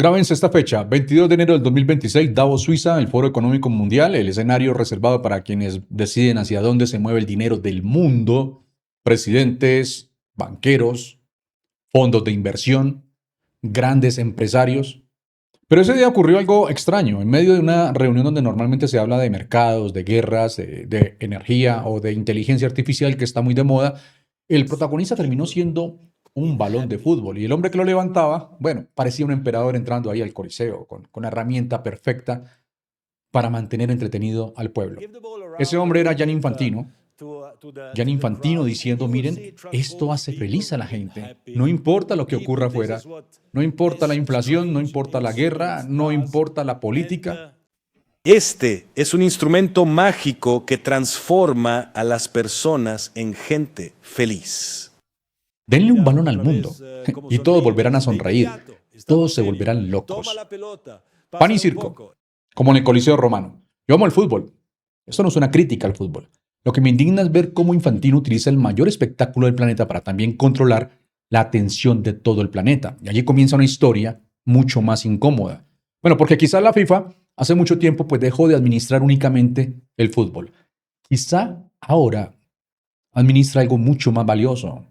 Grábense esta fecha, 22 de enero del 2026, Davos, Suiza, el Foro Económico Mundial, el escenario reservado para quienes deciden hacia dónde se mueve el dinero del mundo, presidentes, banqueros, fondos de inversión, grandes empresarios. Pero ese día ocurrió algo extraño. En medio de una reunión donde normalmente se habla de mercados, de guerras, de energía o de inteligencia artificial que está muy de moda, el protagonista terminó siendo un balón de fútbol. Y el hombre que lo levantaba, bueno, parecía un emperador entrando ahí al Coliseo, con la herramienta perfecta para mantener entretenido al pueblo. Ese hombre era Gianni Infantino. Gianni Infantino diciendo, miren, esto hace feliz a la gente. No importa lo que ocurra afuera, no importa la inflación, no importa la guerra, no importa la política. Este es un instrumento mágico que transforma a las personas en gente feliz. Denle un balón al mundo y todos volverán a sonreír, todos se volverán locos. Pan y circo, como en el Coliseo Romano. Yo amo el fútbol. Esto no es una crítica al fútbol. Lo que me indigna es ver cómo Infantino utiliza el mayor espectáculo del planeta para también controlar la atención de todo el planeta. Y allí comienza una historia mucho más incómoda. Bueno, porque quizá la FIFA hace mucho tiempo pues dejó de administrar únicamente el fútbol. Quizá ahora administra algo mucho más valioso: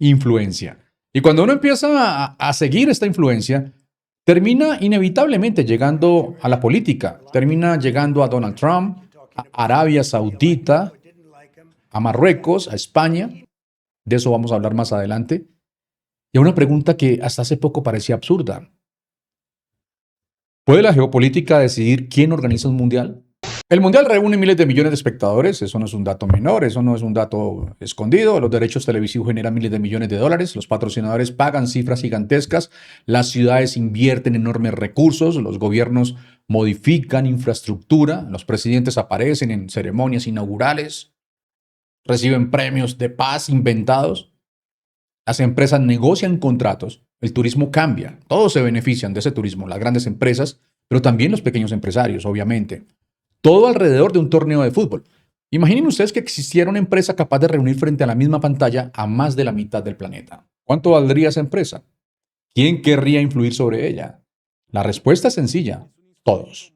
influencia. Y cuando uno empieza a seguir esta influencia, termina inevitablemente llegando a la política, termina llegando a Donald Trump, a Arabia Saudita, a Marruecos, a España. De eso vamos a hablar más adelante. Y a una pregunta que hasta hace poco parecía absurda. ¿Puede la geopolítica decidir quién organiza un mundial? El mundial reúne miles de millones de espectadores, eso no es un dato menor, eso no es un dato escondido. Los derechos televisivos generan miles de millones de dólares, los patrocinadores pagan cifras gigantescas, las ciudades invierten enormes recursos, los gobiernos modifican infraestructura, los presidentes aparecen en ceremonias inaugurales, reciben premios de paz inventados, las empresas negocian contratos, el turismo cambia, todos se benefician de ese turismo, las grandes empresas, pero también los pequeños empresarios, obviamente. Todo alrededor de un torneo de fútbol. Imaginen ustedes que existiera una empresa capaz de reunir frente a la misma pantalla a más de la mitad del planeta. ¿Cuánto valdría esa empresa? ¿Quién querría influir sobre ella? La respuesta es sencilla: todos.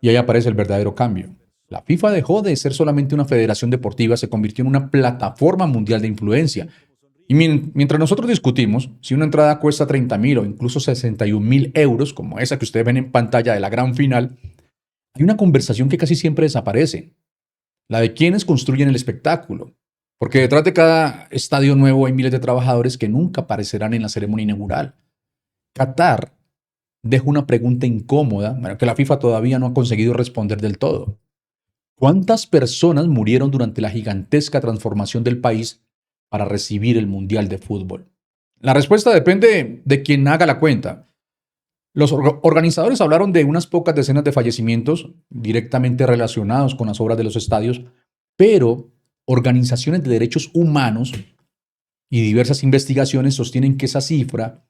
Y ahí aparece el verdadero cambio. La FIFA dejó de ser solamente una federación deportiva, se convirtió en una plataforma mundial de influencia. Y mientras nosotros discutimos si una entrada cuesta 30.000 o incluso 61.000 euros, como esa que ustedes ven en pantalla de la gran final, hay una conversación que casi siempre desaparece, la de quienes construyen el espectáculo. Porque detrás de cada estadio nuevo hay miles de trabajadores que nunca aparecerán en la ceremonia inaugural. Qatar deja una pregunta incómoda, que la FIFA todavía no ha conseguido responder del todo. ¿Cuántas personas murieron durante la gigantesca transformación del país para recibir el Mundial de Fútbol? La respuesta depende de quien haga la cuenta. Los organizadores hablaron de unas pocas decenas de fallecimientos directamente relacionados con las obras de los estadios, pero organizaciones de derechos humanos y diversas investigaciones sostienen que esa cifra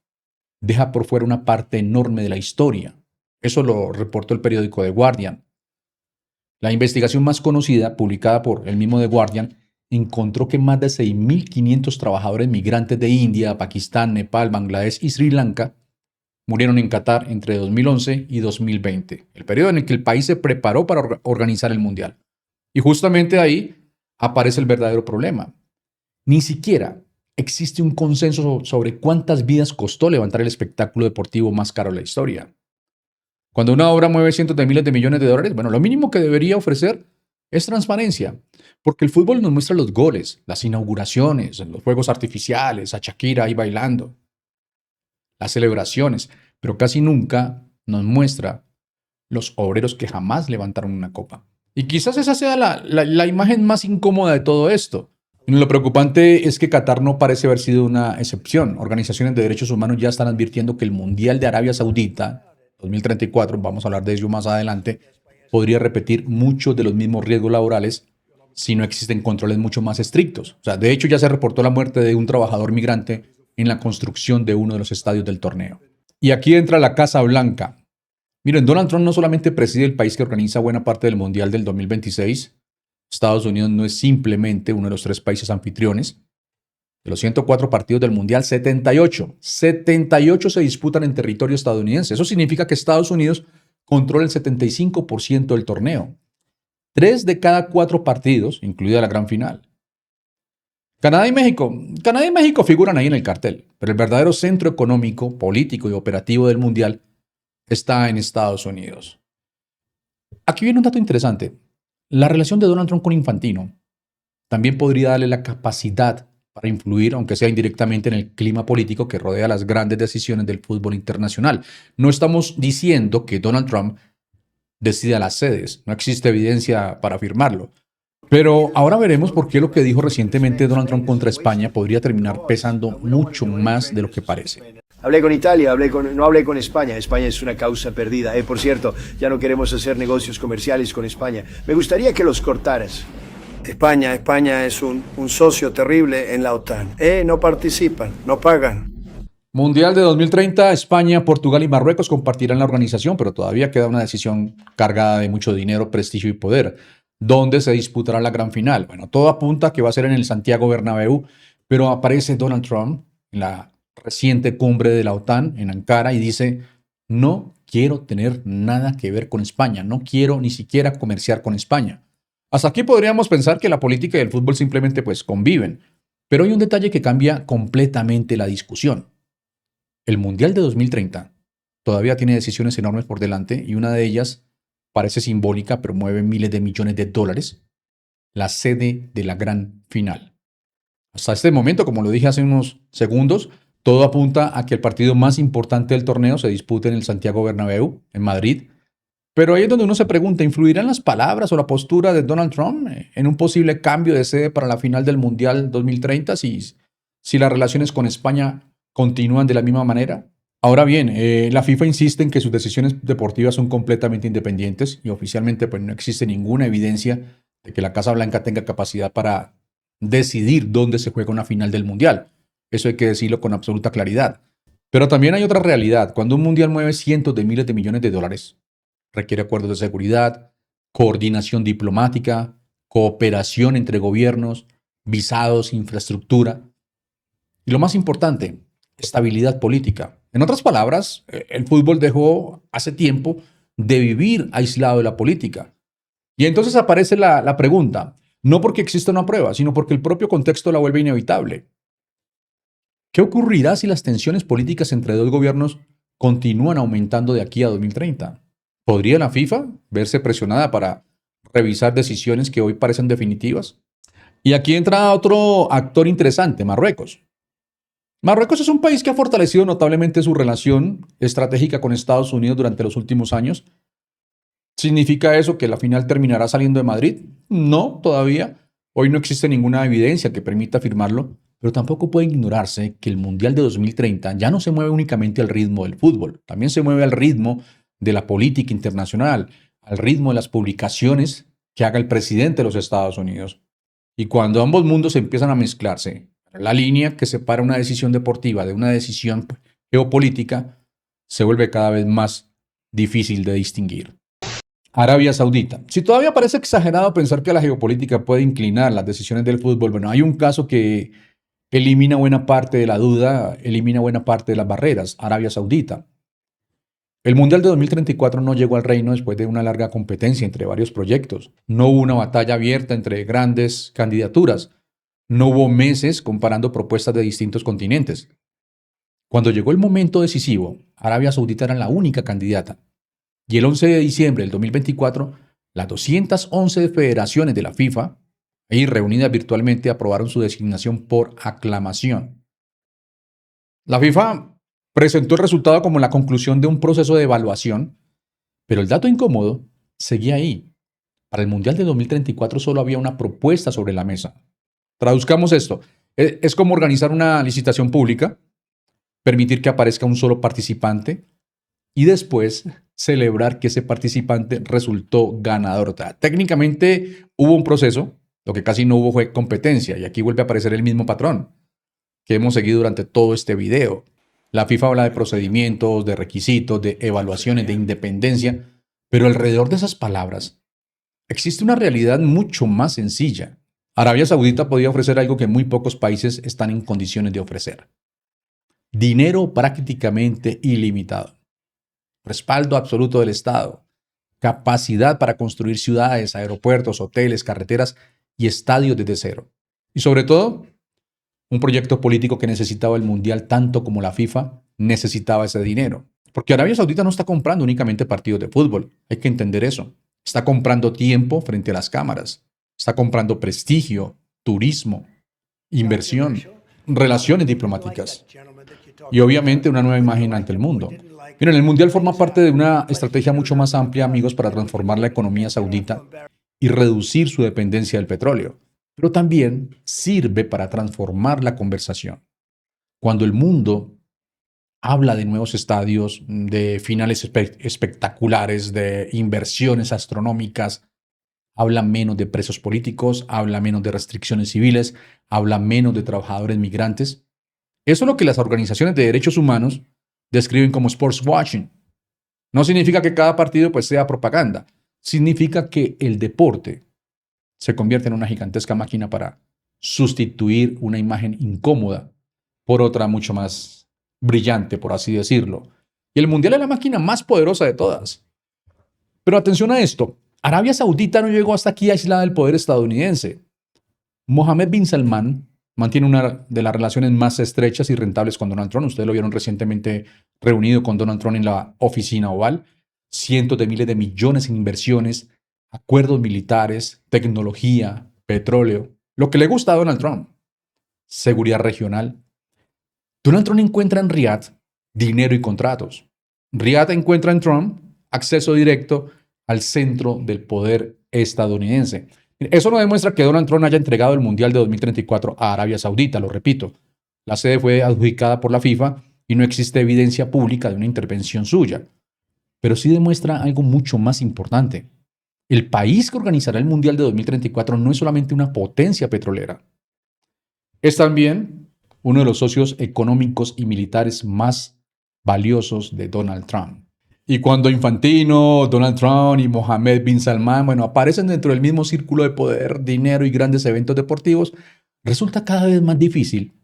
deja por fuera una parte enorme de la historia. Eso lo reportó el periódico The Guardian. La investigación más conocida, publicada por el mismo The Guardian, encontró que más de 6.500 trabajadores migrantes de India, Pakistán, Nepal, Bangladesh y Sri Lanka murieron en Qatar entre 2011 y 2020, el periodo en el que el país se preparó para organizar el Mundial. Y justamente ahí aparece el verdadero problema. Ni siquiera existe un consenso sobre cuántas vidas costó levantar el espectáculo deportivo más caro de la historia. Cuando una obra mueve cientos de miles de millones de dólares, bueno, lo mínimo que debería ofrecer es transparencia, porque el fútbol nos muestra los goles, las inauguraciones, los fuegos artificiales, a Shakira ahí bailando, las celebraciones, pero casi nunca nos muestra los obreros que jamás levantaron una copa. Y quizás esa sea la imagen más incómoda de todo esto. Lo preocupante es que Qatar no parece haber sido una excepción. Organizaciones de derechos humanos ya están advirtiendo que el Mundial de Arabia Saudita 2034, vamos a hablar de ello más adelante, podría repetir muchos de los mismos riesgos laborales si no existen controles mucho más estrictos. O sea, de hecho ya se reportó la muerte de un trabajador migrante en la construcción de uno de los estadios del torneo. Y aquí entra la Casa Blanca. Miren, Donald Trump no solamente preside el país que organiza buena parte del Mundial del 2026, Estados Unidos no es simplemente uno de los 3 países anfitriones, De los 104 partidos del Mundial, 78 se disputan en territorio estadounidense. Eso significa que Estados Unidos controla el 75% del torneo. 3 de cada 4 partidos, incluida la gran final. Canadá y México figuran ahí en el cartel, pero el verdadero centro económico, político y operativo del Mundial está en Estados Unidos. Aquí viene un dato interesante. La relación de Donald Trump con Infantino también podría darle la capacidad para influir, aunque sea indirectamente, en el clima político que rodea las grandes decisiones del fútbol internacional. No estamos diciendo que Donald Trump decida las sedes, no existe evidencia para afirmarlo. Pero ahora veremos por qué lo que dijo recientemente Donald Trump contra España podría terminar pesando mucho más de lo que parece. Hablé con Italia, no hablé con España. España es una causa perdida. Por cierto, ya no queremos hacer negocios comerciales con España. Me gustaría que los cortaras. España es un socio terrible en la OTAN. No participan, no pagan. Mundial de 2030, España, Portugal y Marruecos compartirán la organización, pero todavía queda una decisión cargada de mucho dinero, prestigio y poder. ¿Dónde se disputará la gran final? Bueno, todo apunta a que va a ser en el Santiago Bernabéu, pero aparece Donald Trump en la reciente cumbre de la OTAN en Ankara y dice: no quiero tener nada que ver con España, no quiero ni siquiera comerciar con España. Hasta aquí podríamos pensar que la política y el fútbol simplemente conviven, pero hay un detalle que cambia completamente la discusión. El Mundial de 2030 todavía tiene decisiones enormes por delante y una de ellas parece simbólica, pero mueve miles de millones de dólares: la sede de la gran final. Hasta este momento, como lo dije hace unos segundos, todo apunta a que el partido más importante del torneo se dispute en el Santiago Bernabéu, en Madrid. Pero ahí es donde uno se pregunta: ¿influirán las palabras o la postura de Donald Trump en un posible cambio de sede para la final del Mundial 2030 si las relaciones con España continúan de la misma manera? Ahora bien, la FIFA insiste en que sus decisiones deportivas son completamente independientes y oficialmente no existe ninguna evidencia de que la Casa Blanca tenga capacidad para decidir dónde se juega una final del Mundial. Eso hay que decirlo con absoluta claridad. Pero también hay otra realidad. Cuando un Mundial mueve cientos de miles de millones de dólares, requiere acuerdos de seguridad, coordinación diplomática, cooperación entre gobiernos, visados, infraestructura. Y lo más importante, estabilidad política. En otras palabras, el fútbol dejó hace tiempo de vivir aislado de la política. Y entonces aparece la pregunta, no porque exista una prueba, sino porque el propio contexto la vuelve inevitable. ¿Qué ocurrirá si las tensiones políticas entre dos gobiernos continúan aumentando de aquí a 2030? ¿Podría la FIFA verse presionada para revisar decisiones que hoy parecen definitivas? Y aquí entra otro actor interesante, Marruecos. Marruecos es un país que ha fortalecido notablemente su relación estratégica con Estados Unidos durante los últimos años. ¿Significa eso que la final terminará saliendo de Madrid? No, todavía. Hoy no existe ninguna evidencia que permita afirmarlo, pero tampoco puede ignorarse que el Mundial de 2030 ya no se mueve únicamente al ritmo del fútbol, también se mueve al ritmo de la política internacional, al ritmo de las publicaciones que haga el presidente de los Estados Unidos. Y cuando ambos mundos empiezan a mezclarse, la línea que separa una decisión deportiva de una decisión geopolítica se vuelve cada vez más difícil de distinguir. Arabia Saudita. Si todavía parece exagerado pensar que la geopolítica puede inclinar las decisiones del fútbol, bueno, hay un caso que elimina buena parte de la duda, elimina buena parte de las barreras: Arabia Saudita. El Mundial de 2034 no llegó al reino después de una larga competencia entre varios proyectos. No hubo una batalla abierta entre grandes candidaturas. No hubo meses comparando propuestas de distintos continentes. Cuando llegó el momento decisivo, Arabia Saudita era la única candidata. Y el 11 de diciembre del 2024, las 211 federaciones de la FIFA, ahí reunidas virtualmente, aprobaron su designación por aclamación. La FIFA presentó el resultado como la conclusión de un proceso de evaluación, pero el dato incómodo seguía ahí. Para el Mundial de 2034 solo había una propuesta sobre la mesa. Traduzcamos esto. Es como organizar una licitación pública, permitir que aparezca un solo participante y después celebrar que ese participante resultó ganador. Técnicamente hubo un proceso, lo que casi no hubo fue competencia, y aquí vuelve a aparecer el mismo patrón que hemos seguido durante todo este video. La FIFA habla de procedimientos, de requisitos, de evaluaciones, de independencia, pero alrededor de esas palabras existe una realidad mucho más sencilla. Arabia Saudita podía ofrecer algo que muy pocos países están en condiciones de ofrecer. Dinero prácticamente ilimitado. Respaldo absoluto del Estado. Capacidad para construir ciudades, aeropuertos, hoteles, carreteras y estadios desde cero. Y sobre todo, un proyecto político que necesitaba el Mundial tanto como la FIFA necesitaba ese dinero. Porque Arabia Saudita no está comprando únicamente partidos de fútbol, hay que entender eso. Está comprando tiempo frente a las cámaras, está comprando prestigio, turismo, inversión, relaciones diplomáticas y obviamente una nueva imagen ante el mundo. Miren, el Mundial forma parte de una estrategia mucho más amplia, amigos, para transformar la economía saudita y reducir su dependencia del petróleo. Pero también sirve para transformar la conversación. Cuando el mundo habla de nuevos estadios, de finales espectaculares, de inversiones astronómicas, habla menos de presos políticos, habla menos de restricciones civiles, habla menos de trabajadores migrantes. Eso es lo que las organizaciones de derechos humanos describen como sports watching. No significa que cada partido pues sea propaganda. Significa que el deporte se convierte en una gigantesca máquina para sustituir una imagen incómoda por otra mucho más brillante, por así decirlo. Y el Mundial es la máquina más poderosa de todas. Pero atención a esto. Arabia Saudita no llegó hasta aquí aislada del poder estadounidense. Mohammed bin Salman mantiene una de las relaciones más estrechas y rentables con Donald Trump. Ustedes lo vieron recientemente reunido con Donald Trump en la oficina oval. Cientos de miles de millones en inversiones, acuerdos militares, tecnología, petróleo. Lo que le gusta a Donald Trump. Seguridad regional. Donald Trump encuentra en Riad dinero y contratos. Riad encuentra en Trump acceso directo al centro del poder estadounidense. Eso no demuestra que Donald Trump haya entregado el Mundial de 2034 a Arabia Saudita, lo repito. La sede fue adjudicada por la FIFA y no existe evidencia pública de una intervención suya. Pero sí demuestra algo mucho más importante. El país que organizará el Mundial de 2034 no es solamente una potencia petrolera. Es también uno de los socios económicos y militares más valiosos de Donald Trump. Y cuando Infantino, Donald Trump y Mohammed bin Salman, aparecen dentro del mismo círculo de poder, dinero y grandes eventos deportivos, resulta cada vez más difícil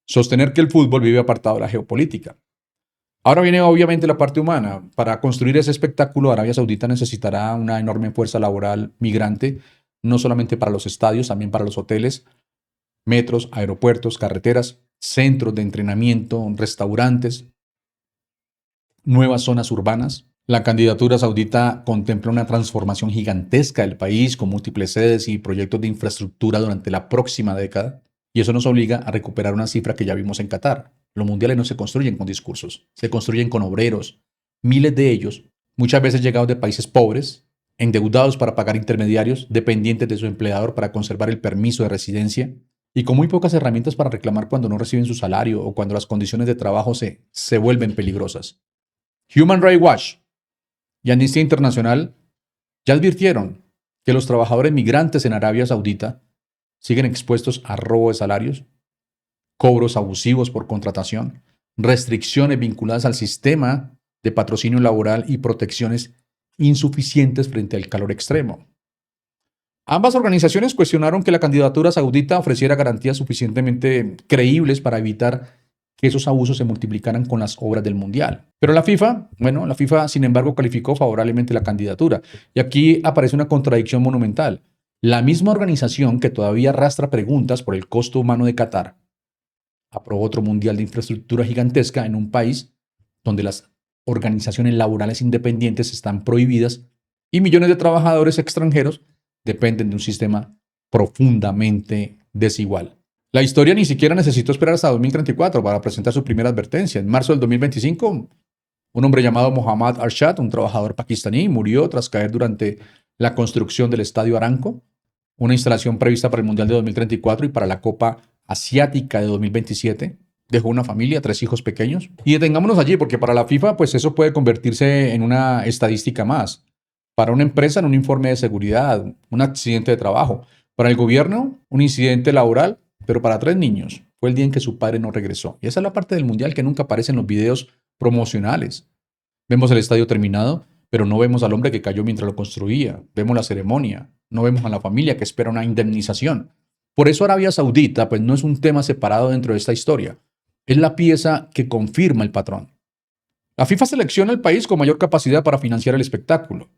sostener que el fútbol vive apartado de la geopolítica. Ahora viene obviamente la parte humana. Para construir ese espectáculo, Arabia Saudita necesitará una enorme fuerza laboral migrante, no solamente para los estadios, también para los hoteles, metros, aeropuertos, carreteras, centros de entrenamiento, restaurantes, nuevas zonas urbanas. La candidatura saudita contempla una transformación gigantesca del país con múltiples sedes y proyectos de infraestructura durante la próxima década. Y eso nos obliga a recuperar una cifra que ya vimos en Qatar. Los mundiales no se construyen con discursos, se construyen con obreros. Miles de ellos, muchas veces llegados de países pobres, endeudados para pagar intermediarios, dependientes de su empleador para conservar el permiso de residencia y con muy pocas herramientas para reclamar cuando no reciben su salario o cuando las condiciones de trabajo se vuelven peligrosas. Human Rights Watch y Amnistía Internacional ya advirtieron que los trabajadores migrantes en Arabia Saudita siguen expuestos a robo de salarios, cobros abusivos por contratación, restricciones vinculadas al sistema de patrocinio laboral y protecciones insuficientes frente al calor extremo. Ambas organizaciones cuestionaron que la candidatura saudita ofreciera garantías suficientemente creíbles para evitar que esos abusos se multiplicaran con las obras del Mundial. Pero la FIFA, sin embargo, calificó favorablemente la candidatura. Y aquí aparece una contradicción monumental. La misma organización que todavía arrastra preguntas por el costo humano de Qatar aprobó otro Mundial de infraestructura gigantesca en un país donde las organizaciones laborales independientes están prohibidas y millones de trabajadores extranjeros dependen de un sistema profundamente desigual. La historia ni siquiera necesitó esperar hasta 2034 para presentar su primera advertencia. En marzo del 2025, un hombre llamado Mohammad Arshad, un trabajador pakistaní, murió tras caer durante la construcción del Estadio Aramco, una instalación prevista para el Mundial de 2034 y para la Copa Asiática de 2027. Dejó una familia, 3 hijos pequeños. Y detengámonos allí, porque para la FIFA, pues eso puede convertirse en una estadística más. Para una empresa, en un informe de seguridad, un accidente de trabajo. Para el gobierno, un incidente laboral. Pero para 3 niños fue el día en que su padre no regresó. Y esa es la parte del Mundial que nunca aparece en los videos promocionales. Vemos el estadio terminado, pero no vemos al hombre que cayó mientras lo construía. Vemos la ceremonia. No vemos a la familia que espera una indemnización. Por eso Arabia Saudita pues no es un tema separado dentro de esta historia. Es la pieza que confirma el patrón. La FIFA selecciona el país con mayor capacidad para financiar el espectáculo.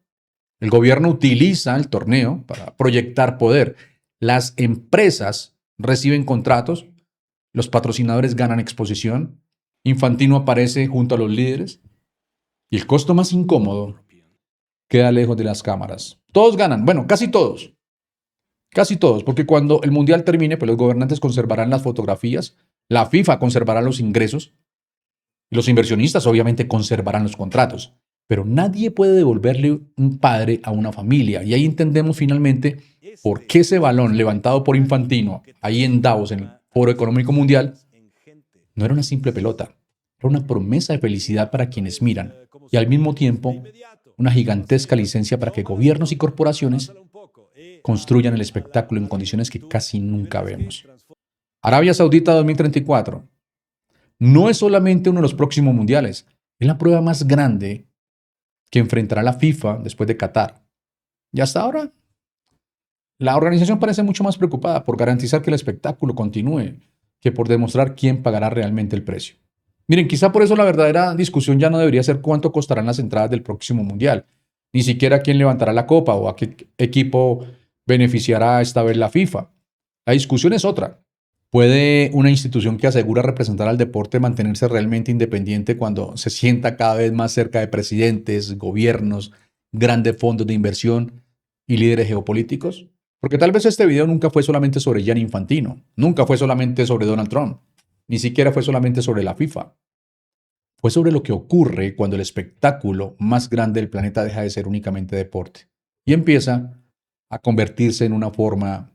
El gobierno utiliza el torneo para proyectar poder. Las empresas reciben contratos, los patrocinadores ganan exposición, Infantino aparece junto a los líderes y el costo más incómodo queda lejos de las cámaras. Todos ganan, bueno, casi todos. Casi todos, porque cuando el mundial termine, pues los gobernantes conservarán las fotografías, la FIFA conservará los ingresos y los inversionistas obviamente conservarán los contratos. Pero nadie puede devolverle un padre a una familia. Y ahí entendemos finalmente por qué ese balón levantado por Infantino, ahí en Davos, en el Foro Económico Mundial, no era una simple pelota. Era una promesa de felicidad para quienes miran y al mismo tiempo una gigantesca licencia para que gobiernos y corporaciones construyan el espectáculo en condiciones que casi nunca vemos. Arabia Saudita 2034 no es solamente uno de los próximos mundiales, es la prueba más grande que enfrentará la FIFA después de Qatar. Y hasta ahora, la organización parece mucho más preocupada por garantizar que el espectáculo continúe que por demostrar quién pagará realmente el precio. Miren, quizá por eso la verdadera discusión ya no debería ser cuánto costarán las entradas del próximo mundial, ni siquiera quién levantará la copa o a qué equipo beneficiará esta vez la FIFA. La discusión es otra. ¿Puede una institución que asegura representar al deporte mantenerse realmente independiente cuando se sienta cada vez más cerca de presidentes, gobiernos, grandes fondos de inversión y líderes geopolíticos? Porque tal vez este video nunca fue solamente sobre Gianni Infantino, nunca fue solamente sobre Donald Trump, ni siquiera fue solamente sobre la FIFA. Fue sobre lo que ocurre cuando el espectáculo más grande del planeta deja de ser únicamente deporte y empieza a convertirse en una forma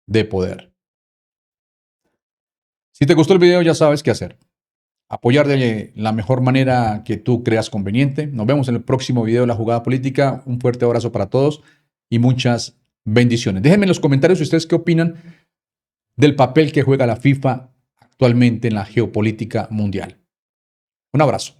de poder. Si te gustó el video, ya sabes qué hacer. Apoyar de la mejor manera que tú creas conveniente. Nos vemos en el próximo video de La Jugada Política. Un fuerte abrazo para todos y muchas bendiciones. Déjenme en los comentarios ustedes qué opinan del papel que juega la FIFA actualmente en la geopolítica mundial. Un abrazo.